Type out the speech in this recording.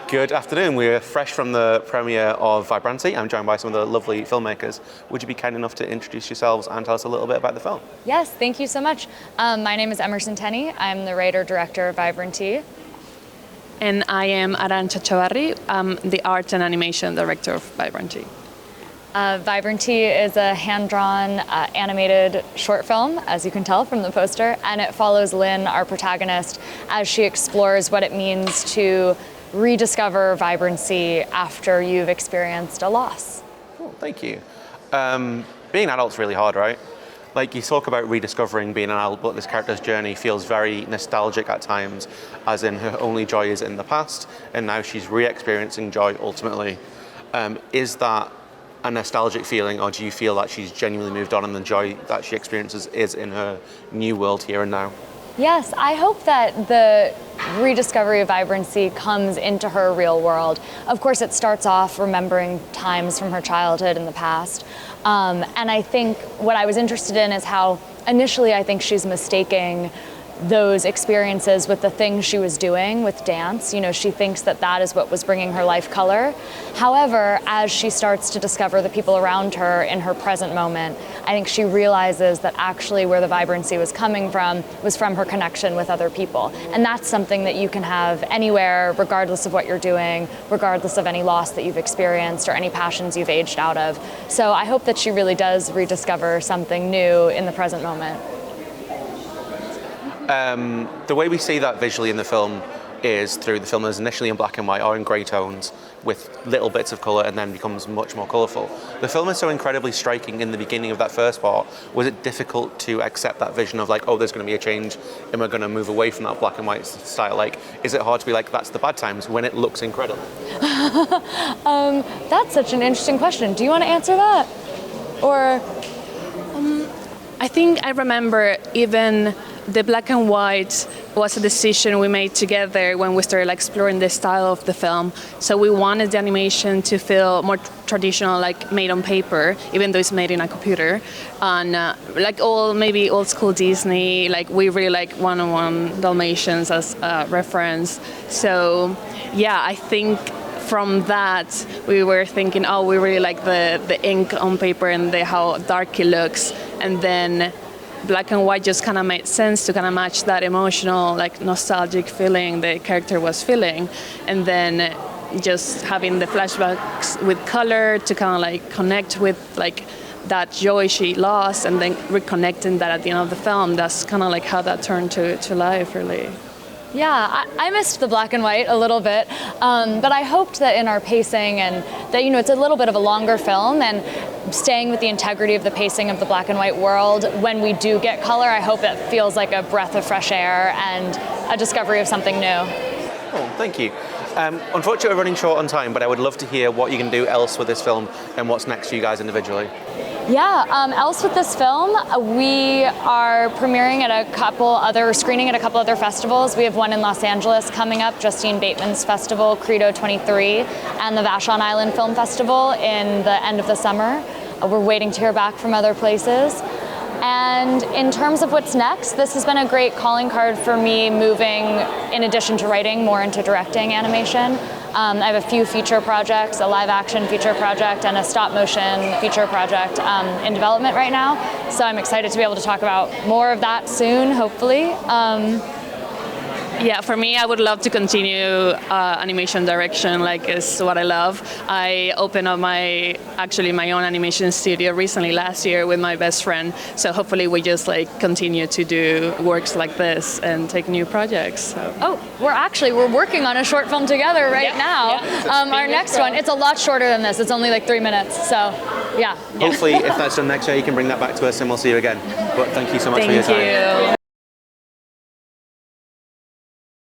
Good afternoon. We're fresh from the premiere of Vibrantea. I'm joined by some of the lovely filmmakers. Would you be kind enough to introduce yourselves and tell us a little bit about the film? Yes, thank you so much. My name is Emerson Tenney. I'm the writer-director of Vibrantea. And I am Arantxa Chavarri. I'm the art and animation director of Vibrantea. Vibrantea is a hand-drawn animated short film, as you can tell from the poster, and it follows Lynn, our protagonist, as she explores what it means to rediscover vibrancy after you've experienced a loss. Cool, thank you. Being an adult's really hard, right? Like, you talk about rediscovering being an adult, but this character's journey feels very nostalgic at times, as in her only joy is in the past, and now she's re-experiencing joy ultimately. Is that a nostalgic feeling, or do you feel that she's genuinely moved on and the joy that she experiences is in her new world here and now? Yes, I hope that the rediscovery of vibrancy comes into her real world. Of course, it starts off remembering times from her childhood in the past. And I think what I was interested in is how initially I think she's mistaking those experiences with the things she was doing with dance. You know, she thinks that that is what was bringing her life color. However, as she starts to discover the people around her in her present moment, I think she realizes that actually where the vibrancy was coming from was from her connection with other people. And that's something that you can have anywhere, regardless of what you're doing, regardless of any loss that you've experienced or any passions you've aged out of. So I hope that she really does rediscover something new in the present moment. The way we see that visually in the film is through the film is initially in black and white or in grey tones with little bits of colour and then becomes much more colourful. The film is so incredibly striking in the beginning of that first part. Was it difficult to accept that vision of like, oh, there's going to be a change and we're going to move away from that black and white style? Like, is it hard to be like, that's the bad times when it looks incredible? That's such an interesting question. Do you want to answer that? Or? I think I remember even the black and white was a decision we made together when we started exploring the style of the film. So we wanted the animation to feel more traditional, like made on paper, even though it's made in a computer. And like maybe old school Disney, like we really like 101 Dalmatians as a reference. So yeah, I think from that we were thinking, oh, we really like the ink on paper and how dark it looks. And then black and white just kind of made sense to kind of match that emotional, like nostalgic feeling the character was feeling. And then just having the flashbacks with color to kind of like connect with like that joy she lost and then reconnecting that at the end of the film. That's kind of like how that turned to life, really. Yeah, I missed the black and white a little bit, but I hoped that in our pacing and that, you know, it's a little bit of a longer film and staying with the integrity of the pacing of the black and white world, when we do get color, I hope it feels like a breath of fresh air and a discovery of something new. Oh, thank you. Unfortunately, we're running short on time, but I would love to hear what you can do else with this film and what's next for you guys individually. Yeah, else with this film, we are screening at a couple other festivals. We have one in Los Angeles coming up, Justine Bateman's festival, Credo 23, and the Vashon Island Film Festival in the end of the summer. We're waiting to hear back from other places. And in terms of what's next, this has been a great calling card for me moving, in addition to writing, more into directing animation. I have a few feature projects, a live action feature project and a stop motion feature project in development right now. So I'm excited to be able to talk about more of that soon, hopefully. Yeah, for me, I would love to continue animation direction, like is what I love. I opened up my own animation studio recently last year with my best friend. So hopefully we just like continue to do works like this and take new projects. So. Oh, we're working on a short film together now. Yeah. Our next one, it's a lot shorter than this. It's only like 3 minutes. So yeah. Hopefully if that's done next year, you can bring that back to us and we'll see you again. But thank you so much for your time. Thank you.